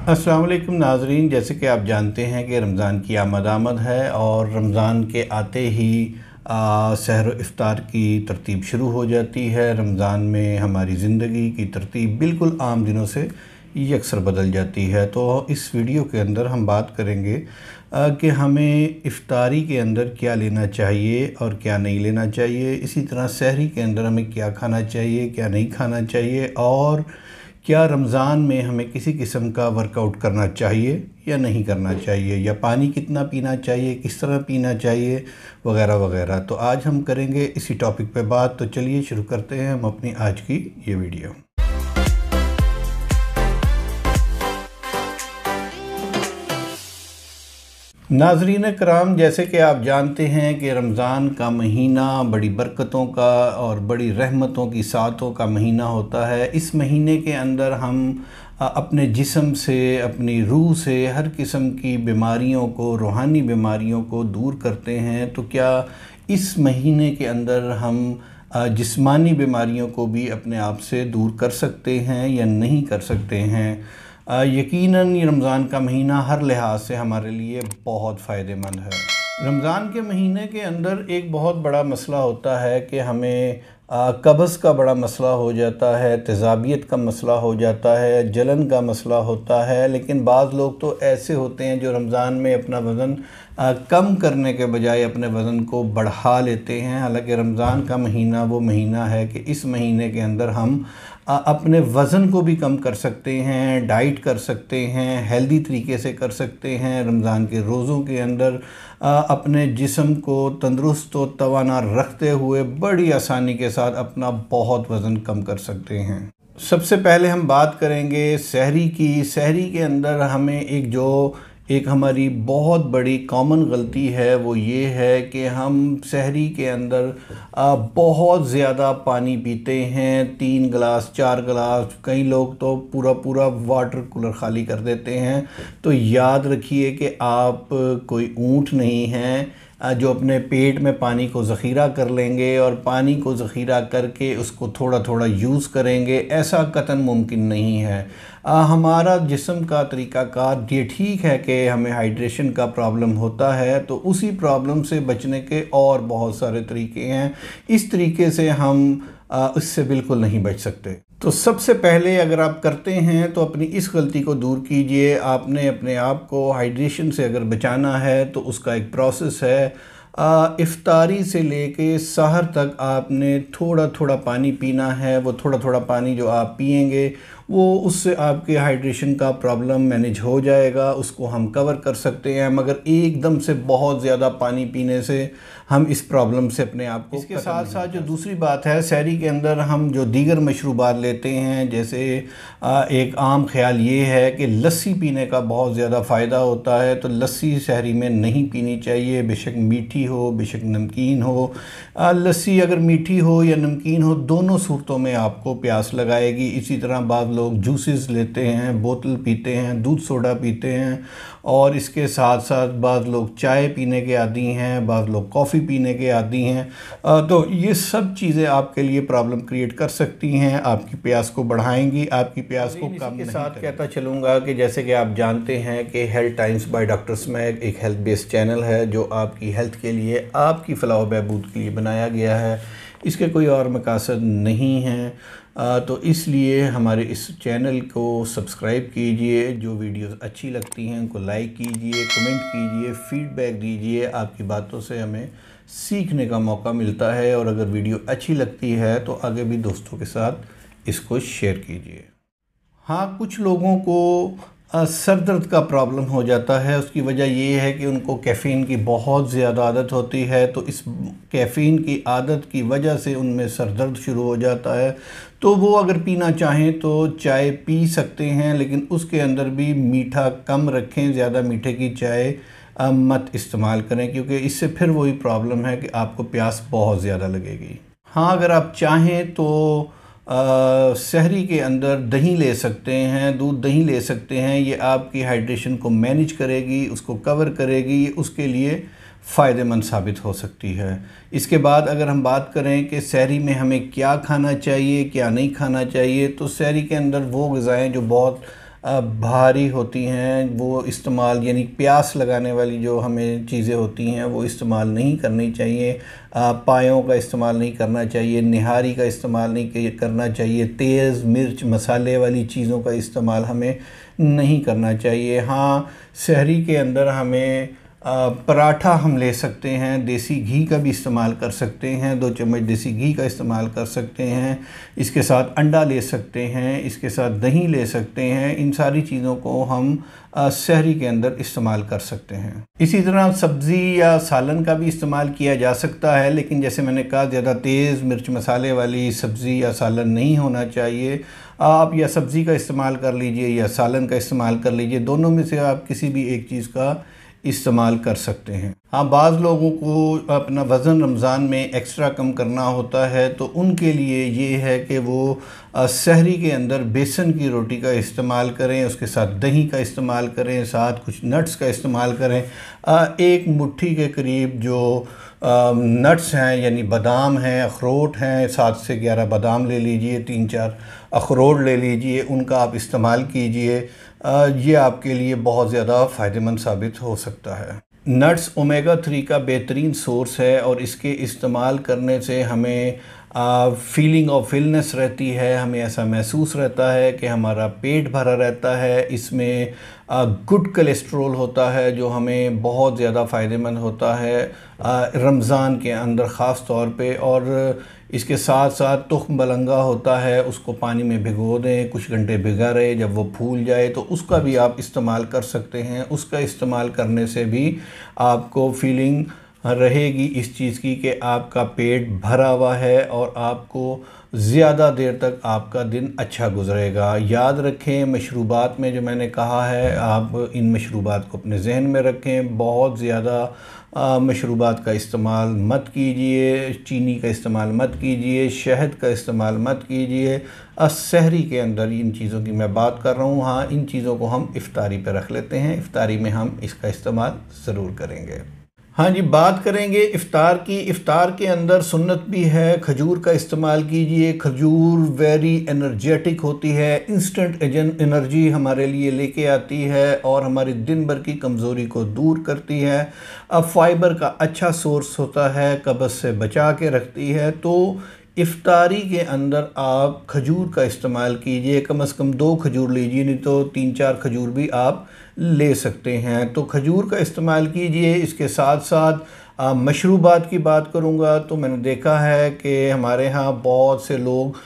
अस्सलाम वालेकुम नाज़रीन, जैसे कि आप जानते हैं कि रमज़ान की आमद है और रमज़ान के आते ही सहर व इफ़्तार की तरतीब शुरू हो जाती है। रमज़ान में हमारी ज़िंदगी की तरतीब बिल्कुल आम दिनों से यकसर बदल जाती है। तो इस वीडियो के अंदर हम बात करेंगे कि हमें इफ़्तारी के अंदर क्या लेना चाहिए और क्या नहीं लेना चाहिए। इसी तरह सहरी के अंदर हमें क्या खाना चाहिए, क्या नहीं खाना चाहिए, और क्या रमज़ान में हमें किसी किस्म का वर्कआउट करना चाहिए या नहीं करना चाहिए, या पानी कितना पीना चाहिए, किस तरह पीना चाहिए, वगैरह वगैरह। तो आज हम करेंगे इसी टॉपिक पे बात। तो चलिए शुरू करते हैं हम अपनी आज की ये वीडियो। नाज़रीन कराम, जैसे कि आप जानते हैं कि रमज़ान का महीना बड़ी बरकतों का और बड़ी रहमतों की सातों का महीना होता है। इस महीने के अंदर हम अपने जिस्म से, अपनी रूह से हर किस्म की बीमारियों को, रूहानी बीमारियों को दूर करते हैं। तो क्या इस महीने के अंदर हम जिस्मानी बीमारियों को भी अपने आप से दूर कर सकते हैं या नहीं कर सकते हैं? यकीनन ये रमज़ान का महीना हर लिहाज से हमारे लिए बहुत फ़ायदेमंद है। रमज़ान के महीने के अंदर एक बहुत बड़ा मसला होता है कि हमें कब्ज़ का बड़ा मसला हो जाता है, तेज़ाबियत का मसला हो जाता है, जलन का मसला होता है। लेकिन बाज़ लोग तो ऐसे होते हैं जो रमज़ान में अपना वज़न कम करने के बजाय अपने वज़न को बढ़ा लेते हैं। हालांकि रमज़ान का महीना वो महीना है कि इस महीने के अंदर हम अपने वज़न को भी कम कर सकते हैं, डाइट कर सकते हैं, हेल्दी तरीके से कर सकते हैं। रमज़ान के रोज़ों के अंदर अपने जिस्म को तंदुरुस्त व तवाना रखते हुए बड़ी आसानी के साथ अपना बहुत वज़न कम कर सकते हैं। सबसे पहले हम बात करेंगे सहरी की। सहरी के अंदर हमें एक हमारी बहुत बड़ी कॉमन गलती है, वो ये है कि हम सहरी के अंदर बहुत ज़्यादा पानी पीते हैं। 3 गिलास 4 गिलास, कई लोग तो पूरा पूरा वाटर कूलर ख़ाली कर देते हैं। तो याद रखिए कि आप कोई ऊँट नहीं हैं जो अपने पेट में पानी को ज़ख़ीरा कर लेंगे और पानी को ज़ख़ीरा करके उसको थोड़ा थोड़ा यूज़ करेंगे। ऐसा कतन मुमकिन नहीं है। हमारा जिस्म का तरीक़ाकार ये ठीक है कि हमें हाइड्रेशन का प्रॉब्लम होता है, तो उसी प्रॉब्लम से बचने के और बहुत सारे तरीके हैं। इस तरीके से हम इससे बिल्कुल नहीं बच सकते। तो सबसे पहले अगर आप करते हैं तो अपनी इस गलती को दूर कीजिए। आपने अपने आप को हाइड्रेशन से अगर बचाना है तो उसका एक प्रोसेस है। इफ़्तारी से लेके सहर तक आपने थोड़ा थोड़ा पानी पीना है। वो थोड़ा थोड़ा पानी जो आप पिएंगे वो उससे आपके हाइड्रेशन का प्रॉब्लम मैनेज हो जाएगा, उसको हम कवर कर सकते हैं। मगर एकदम से बहुत ज़्यादा पानी पीने से हम इस प्रॉब्लम से अपने आप को, इसके साथ साथ जो दूसरी बात है, सहरी के अंदर हम जो दीगर मशरूबात लेते हैं, जैसे एक आम ख्याल ये है कि लस्सी पीने का बहुत ज़्यादा फ़ायदा होता है। तो लस्सी सहरी में नहीं पीनी चाहिए, बेशक मीठी हो बेशक नमकीन हो। लस्सी अगर मीठी हो या नमकीन हो, दोनों सूरतों में आपको प्यास लगाएगी। इसी तरह बाद लोग जूसेस लेते हैं, बोतल पीते हैं, दूध सोडा पीते हैं, और इसके साथ साथ बाद लोग चाय पीने के आदी हैं, बाद लोग कॉफ़ी पीने के आदी हैं। तो ये सब चीज़ें आपके लिए प्रॉब्लम क्रिएट कर सकती हैं, आपकी प्यास को बढ़ाएंगी, आपकी प्यास को कम नहीं। साथ कहता चलूँगा कि जैसे कि आप जानते हैं कि हेल्थ टाइम्स बाय डॉक्टर स्मैग एक हेल्थ बेस्ड चैनल है जो आपकी हेल्थ के लिए, आपकी फलाह व बहबूद के लिए बनाया गया है। इसके कोई और मकासद नहीं हैं। तो इसलिए हमारे इस चैनल को सब्सक्राइब कीजिए। जो वीडियोस अच्छी लगती हैं उनको लाइक कीजिए, कमेंट कीजिए, फ़ीडबैक दीजिए। आपकी बातों से हमें सीखने का मौका मिलता है, और अगर वीडियो अच्छी लगती है तो आगे भी दोस्तों के साथ इसको शेयर कीजिए। हाँ, कुछ लोगों को सर दर्द का प्रॉब्लम हो जाता है। उसकी वजह ये है कि उनको कैफ़ीन की बहुत ज़्यादा आदत होती है। तो इस कैफ़ीन की आदत की वजह से उनमें सर दर्द शुरू हो जाता है। तो वो अगर पीना चाहें तो चाय पी सकते हैं, लेकिन उसके अंदर भी मीठा कम रखें। ज़्यादा मीठे की चाय मत इस्तेमाल करें, क्योंकि इससे फिर वही प्रॉब्लम है कि आपको प्यास बहुत ज़्यादा लगेगी। हाँ, अगर आप चाहें तो सहरी के अंदर दही ले सकते हैं, दूध दही ले सकते हैं। ये आपकी हाइड्रेशन को मैनेज करेगी, उसको कवर करेगी, उसके लिए फ़ायदेमंद साबित हो सकती है। इसके बाद अगर हम बात करें कि सहरी में हमें क्या खाना चाहिए, क्या नहीं खाना चाहिए, तो सहरी के अंदर वो ग़िज़ाएँ जो बहुत भारी होती हैं वो इस्तेमाल, यानी प्यास लगाने वाली जो हमें चीज़ें होती हैं वो इस्तेमाल नहीं करनी चाहिए। पायों का इस्तेमाल नहीं करना चाहिए, निहारी का इस्तेमाल नहीं करना चाहिए, तेज़ मिर्च मसाले वाली चीज़ों का इस्तेमाल हमें नहीं करना चाहिए। हाँ, सहरी के अंदर हमें पराठा हम ले सकते हैं, देसी घी का भी इस्तेमाल कर सकते हैं, 2 चम्मच देसी घी का इस्तेमाल कर सकते हैं, इसके साथ अंडा ले सकते हैं, इसके साथ दही ले सकते हैं। इन सारी चीज़ों को हम सहरी के अंदर इस्तेमाल कर सकते हैं। इसी तरह सब्ज़ी या सालन का भी इस्तेमाल किया जा सकता है, लेकिन जैसे मैंने कहा ज़्यादा तेज़ मिर्च मसाले वाली सब्ज़ी या सालन नहीं होना चाहिए। आप या सब्ज़ी का इस्तेमाल कर लीजिए या सालन का इस्तेमाल कर लीजिए, दोनों में से आप किसी भी एक चीज़ का इस्तेमाल कर सकते हैं। हाँ, बाज़ लोगों को अपना वज़न रमज़ान में एक्स्ट्रा कम करना होता है, तो उनके लिए ये है कि वो सहरी के अंदर बेसन की रोटी का इस्तेमाल करें, उसके साथ दही का इस्तेमाल करें, साथ कुछ नट्स का इस्तेमाल करें। एक मुट्ठी के करीब जो नट्स हैं, यानी बादाम हैं, अखरोट हैं, 7 से 11 बादाम ले लीजिए, 3-4 अखरोट ले लीजिए, उनका आप इस्तेमाल कीजिए। ये आपके लिए बहुत ज़्यादा फ़ायदेमंद साबित हो सकता है। नट्स ओमेगा 3 का बेहतरीन सोर्स है और इसके इस्तेमाल करने से हमें फीलिंग ऑफ फिलनेस रहती है, हमें ऐसा महसूस रहता है कि हमारा पेट भरा रहता है। इसमें गुड कोलेस्ट्रॉल होता है जो हमें बहुत ज़्यादा फ़ायदेमंद होता है रमज़ान के अंदर ख़ास तौर पे। और इसके साथ साथ तुख्म बलंगा होता है, उसको पानी में भिगो दें, कुछ घंटे भिगा रहे, जब वो फूल जाए तो उसका भी आप इस्तेमाल कर सकते हैं। उसका इस्तेमाल करने से भी आपको फीलिंग रहेगी इस चीज़ की कि आपका पेट भरा हुआ है और आपको ज़्यादा देर तक आपका दिन अच्छा गुजरेगा। याद रखें, मशरूबात में जो मैंने कहा है, आप इन मशरूबात को अपने जहन में रखें। बहुत ज़्यादा मशरूबात का इस्तेमाल मत कीजिए, चीनी का इस्तेमाल मत कीजिए, शहद का इस्तेमाल मत कीजिए। सहरी के अंदर इन चीज़ों की मैं बात कर रहा हूँ। हाँ, इन चीज़ों को हम इफ्तारी पर रख लेते हैं, इफ्तारी में हम इसका इस्तेमाल ज़रूर करेंगे। हाँ जी, बात करेंगे इफ़्तार की। इफ़्तार के अंदर सुन्नत भी है, खजूर का इस्तेमाल कीजिए। खजूर वेरी एनर्जेटिक होती है, इंस्टेंट एनर्जी हमारे लिए लेके आती है और हमारी दिन भर की कमज़ोरी को दूर करती है। अब फाइबर का अच्छा सोर्स होता है, कब्ज़ से बचा के रखती है। तो इफ़्तारी के अंदर आप खजूर का इस्तेमाल कीजिए, कम से कम 2 खजूर लीजिए, नहीं तो 3-4 खजूर भी आप ले सकते हैं। तो खजूर का इस्तेमाल कीजिए। इसके साथ साथ मशरूबात की बात करूंगा तो मैंने देखा है कि हमारे यहाँ बहुत से लोग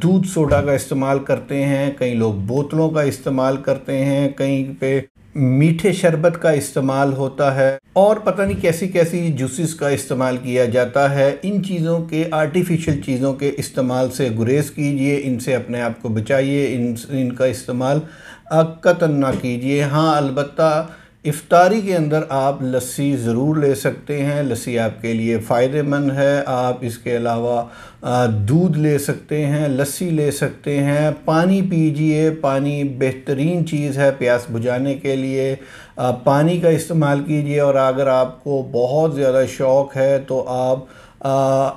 दूध सोडा का इस्तेमाल करते हैं, कई लोग बोतलों का इस्तेमाल करते हैं, कहीं पे मीठे शरबत का इस्तेमाल होता है और पता नहीं कैसी कैसी जूसेस का इस्तेमाल किया जाता है। इन चीज़ों के, आर्टिफिशियल चीज़ों के इस्तेमाल से गुरेज कीजिए, इनसे अपने आप को बचाइए, इनका इस्तेमाल कतन ना कीजिए। हाँ, अलबत्ता इफ़्तारी के अंदर आप लस्सी ज़रूर ले सकते हैं, लस्सी आपके लिए फ़ायदेमंद है। आप इसके अलावा दूध ले सकते हैं, लस्सी ले सकते हैं, पानी पीजिए। पानी बेहतरीन चीज़ है प्यास बुझाने के लिए। पानी का इस्तेमाल कीजिए और अगर आपको बहुत ज़्यादा शौक़ है तो आप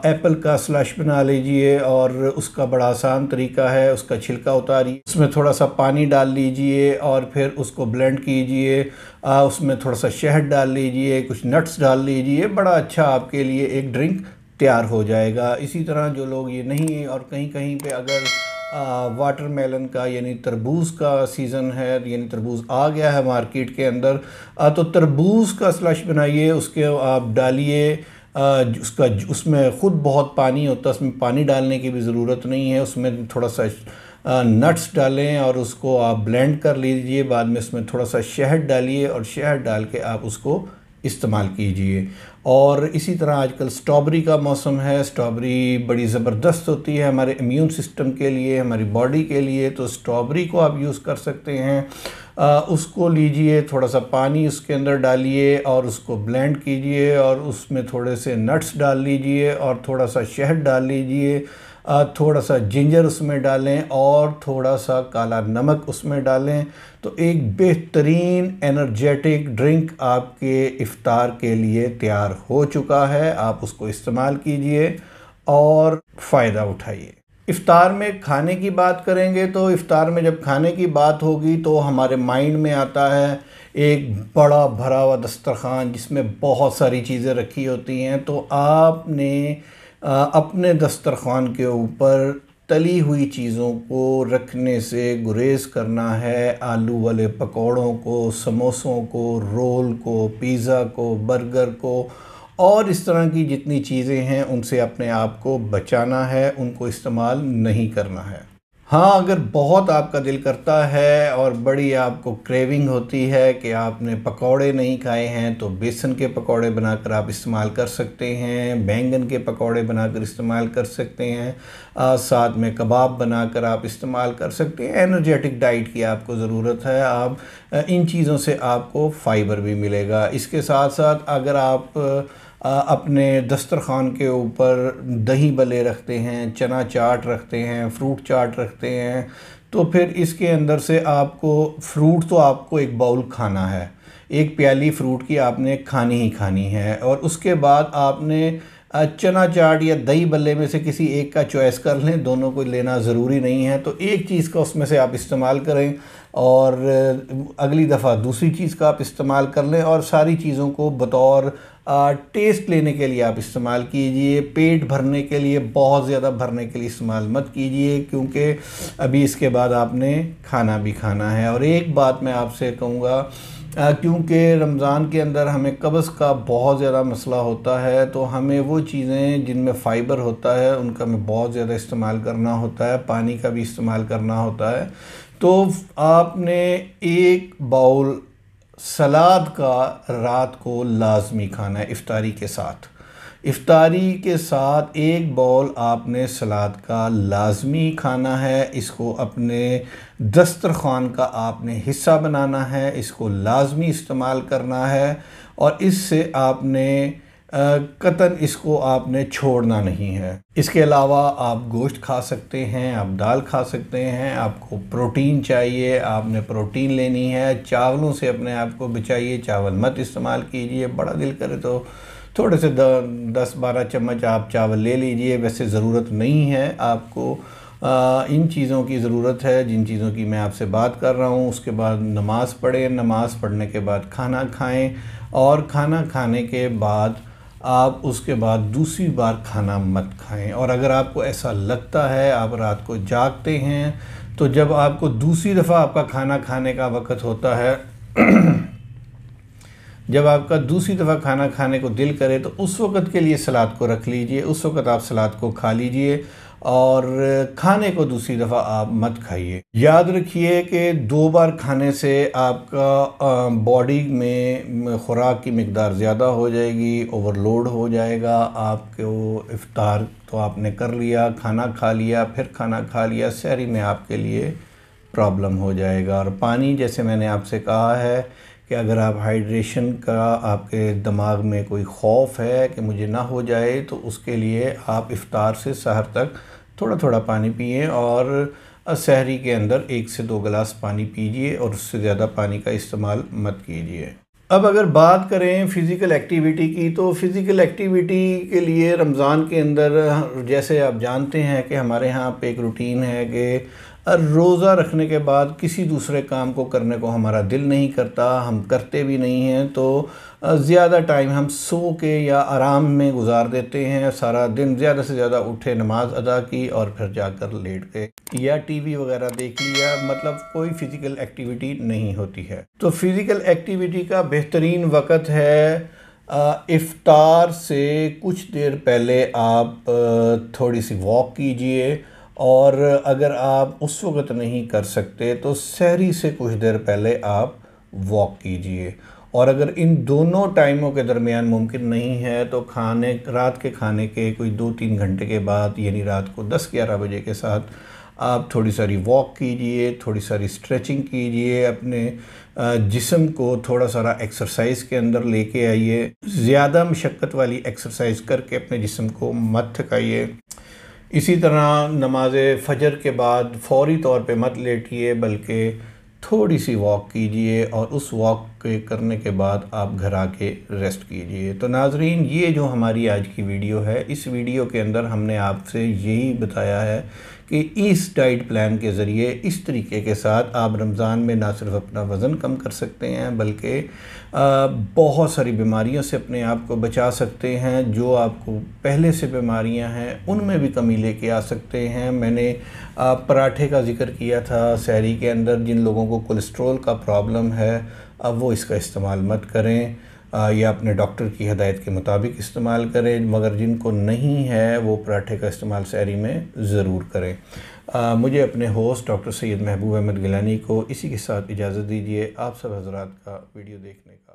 एप्पल का स्लश बना लीजिए और उसका बड़ा आसान तरीका है, उसका छिलका उतारिए, उसमें थोड़ा सा पानी डाल लीजिए और फिर उसको ब्लेंड कीजिए। उसमें थोड़ा सा शहद डाल लीजिए, कुछ नट्स डाल लीजिए, बड़ा अच्छा आपके लिए एक ड्रिंक तैयार हो जाएगा। इसी तरह जो लोग ये नहीं, और कहीं कहीं पे अगर वाटरमेलन का यानी तरबूज का सीज़न है, यानी तरबूज आ गया है मार्केट के अंदर, तो तरबूज का स्लश बनाइए, उसके आप डालिए। उसमें ख़ुद बहुत पानी होता है, उसमें पानी डालने की भी ज़रूरत नहीं है। उसमें थोड़ा सा नट्स डालें और उसको आप ब्लेंड कर लीजिए। बाद में उसमें थोड़ा सा शहद डालिए और शहद डाल के आप उसको इस्तेमाल कीजिए। और इसी तरह आजकल स्ट्रॉबेरी का मौसम है। स्ट्रॉबेरी बड़ी ज़बरदस्त होती है हमारे इम्यून सिस्टम के लिए, हमारी बॉडी के लिए। तो स्ट्रॉबेरी को आप यूज़ कर सकते हैं। उसको लीजिए, थोड़ा सा पानी उसके अंदर डालिए और उसको ब्लेंड कीजिए और उसमें थोड़े से नट्स डाल लीजिए और थोड़ा सा शहद डाल लीजिए, थोड़ा सा जिंजर उसमें डालें और थोड़ा सा काला नमक उसमें डालें। तो एक बेहतरीन एनर्जेटिक ड्रिंक आपके इफ़्तार के लिए तैयार हो चुका है। आप उसको इस्तेमाल कीजिए और फ़ायदा उठाइए। इफ़्तार में खाने की बात करेंगे तो इफ़्तार में जब खाने की बात होगी तो हमारे माइंड में आता है एक बड़ा भरा हुआ दस्तरख़्वान जिसमें बहुत सारी चीज़ें रखी होती हैं। तो आपने अपने दस्तरख़्वान के ऊपर तली हुई चीज़ों को रखने से गुरेज़ करना है। आलू वाले पकौड़ों को, समोसों को, रोल को, पिज़्ज़ा को, बर्गर को और इस तरह की जितनी चीज़ें हैं उनसे अपने आप को बचाना है, उनको इस्तेमाल नहीं करना है। हाँ, अगर बहुत आपका दिल करता है और बड़ी आपको क्रेविंग होती है कि आपने पकौड़े नहीं खाए हैं तो बेसन के पकौड़े बनाकर आप इस्तेमाल कर सकते हैं, बैंगन के पकौड़े बनाकर इस्तेमाल कर सकते हैं, साथ में कबाब बनाकर आप इस्तेमाल कर सकते हैं। एनर्जेटिक डाइट की आपको ज़रूरत है। आप इन चीज़ों से आपको फ़ाइबर भी मिलेगा। इसके साथ साथ अगर आप अपने दस्तरख़्वान के ऊपर दही भल्ले रखते हैं, चना चाट रखते हैं, फ्रूट चाट रखते हैं, तो फिर इसके अंदर से आपको फ्रूट तो आपको एक बाउल खाना है, एक प्याली फ्रूट की आपने खानी ही खानी है। और उसके बाद आपने चना चाट या दही भल्ले में से किसी एक का चॉइस कर लें, दोनों को लेना ज़रूरी नहीं है। तो एक चीज़ का उसमें से आप इस्तेमाल करें और अगली दफ़ा दूसरी चीज़ का आप इस्तेमाल कर लें और सारी चीज़ों को बतौर टेस्ट लेने के लिए आप इस्तेमाल कीजिए। पेट भरने के लिए, बहुत ज़्यादा भरने के लिए इस्तेमाल मत कीजिए, क्योंकि अभी इसके बाद आपने खाना भी खाना है। और एक बात मैं आपसे कहूँगा, क्योंकि रमज़ान के अंदर हमें कब्ज़ का बहुत ज़्यादा मसला होता है, तो हमें वो चीज़ें जिनमें फ़ाइबर होता है उनका हमें बहुत ज़्यादा इस्तेमाल करना होता है, पानी का भी इस्तेमाल करना होता है। तो आपने एक बाउल सलाद का रात को लाजमी खाना है इफ़्तारी के साथ। इफ़्तारी के साथ एक बाउल आपने सलाद का लाजमी खाना है। इसको अपने दस्तरख़्वान का आपने हिस्सा बनाना है, इसको लाजमी इस्तेमाल करना है और इससे आपने कतन इसको आपने छोड़ना नहीं है। इसके अलावा आप गोश्त खा सकते हैं, आप दाल खा सकते हैं। आपको प्रोटीन चाहिए, आपने प्रोटीन लेनी है। चावलों से अपने आप को बचाइए, चावल मत इस्तेमाल कीजिए। बड़ा दिल करे तो थोड़े से 10-12 चम्मच आप चावल ले लीजिए, वैसे ज़रूरत नहीं है आपको। इन चीज़ों की ज़रूरत है जिन चीज़ों की मैं आपसे बात कर रहा हूँ। उसके बाद नमाज़ पढ़ें, नमाज़ पढ़ने के बाद खाना खाएं और खाना खाने के बाद आप उसके बाद दूसरी बार खाना मत खाएं। और अगर आपको ऐसा लगता है आप रात को जागते हैं, तो जब आपको दूसरी दफ़ा आपका खाना खाने का वक़्त होता है जब आपका दूसरी दफ़ा खाना खाने को दिल करे तो उस वक़्त के लिए सलाद को रख लीजिए, उस वक़्त आप सलाद को खा लीजिए और खाने को दूसरी दफ़ा आप मत खाइए। याद रखिए कि 2 बार खाने से आपका बॉडी में ख़ुराक की मिक़दार ज़्यादा हो जाएगी, ओवरलोड हो जाएगा। आपको इफ़्तार तो आपने कर लिया, खाना खा लिया, फिर खाना खा लिया, सहरी में आपके लिए प्रॉब्लम हो जाएगा। और पानी, जैसे मैंने आपसे कहा है कि अगर आप हाइड्रेशन का आपके दिमाग में कोई ख़ौफ़ है कि मुझे ना हो जाए, तो उसके लिए आप इफ़्तार से सहर तक थोड़ा थोड़ा पानी पिएं और सहरी के अंदर 1 से 2 गिलास पानी पीजिए और उससे ज़्यादा पानी का इस्तेमाल मत कीजिए। अब अगर बात करें फ़िज़िकल एक्टिविटी की, तो फ़िज़िकल एक्टिविटी के लिए रमज़ान के अंदर, जैसे आप जानते हैं कि हमारे यहाँ पे एक रूटीन है कि रोज़ा रखने के बाद किसी दूसरे काम को करने को हमारा दिल नहीं करता, हम करते भी नहीं हैं। तो ज़्यादा टाइम हम सो के या आराम में गुजार देते हैं। सारा दिन ज़्यादा से ज़्यादा उठे, नमाज अदा की और फिर जाकर लेट गए या टीवी वगैरह देख लिया, मतलब कोई फ़िज़िकल एक्टिविटी नहीं होती है। तो फ़िज़िकल एक्टिविटी का बेहतरीन वक़्त है इफ़्तार से कुछ देर पहले आप थोड़ी सी वॉक कीजिए, और अगर आप उस वक़्त नहीं कर सकते तो सहरी से कुछ देर पहले आप वॉक कीजिए। और अगर इन दोनों टाइमों के दरमियान मुमकिन नहीं है तो रात के खाने के कोई 2-3 घंटे के बाद, यानी रात को 10-11 बजे के साथ आप थोड़ी सारी वॉक कीजिए, थोड़ी सारी स्ट्रेचिंग कीजिए, अपने जिस्म को थोड़ा सारा एक्सरसाइज के अंदर लेके आइए। ज़्यादा मशक्क़त वाली एक्सरसाइज करके अपने जिस्म को मत थकाइए। इसी तरह नमाज फ़जर के बाद फ़ौरी तौर पे मत लेटिए, बल्कि थोड़ी सी वॉक कीजिए और उस वॉक के करने के बाद आप घर आके रेस्ट कीजिए। तो नाज़रीन, ये जो हमारी आज की वीडियो है, इस वीडियो के अंदर हमने आपसे यही बताया है कि इस डाइट प्लान के ज़रिए इस तरीके के साथ आप रमज़ान में ना सिर्फ अपना वज़न कम कर सकते हैं बल्कि बहुत सारी बीमारियों से अपने आप को बचा सकते हैं। जो आपको पहले से बीमारियां हैं उनमें भी कमी लेके आ सकते हैं। मैंने पराठे का ज़िक्र किया था सहरी के अंदर। जिन लोगों को कोलेस्ट्रॉल का प्रॉब्लम है अब वो इसका इस्तेमाल मत करें या अपने डॉक्टर की हिदायत के मुताबिक इस्तेमाल करें, मगर जिनको नहीं है वो पराठे का इस्तेमाल सहरी में ज़रूर करें। मुझे अपने होस्ट डॉक्टर सैयद महबूब अहमद गिलानी को इसी के साथ इजाज़त दीजिए। आप सब हज़रात का वीडियो देखने का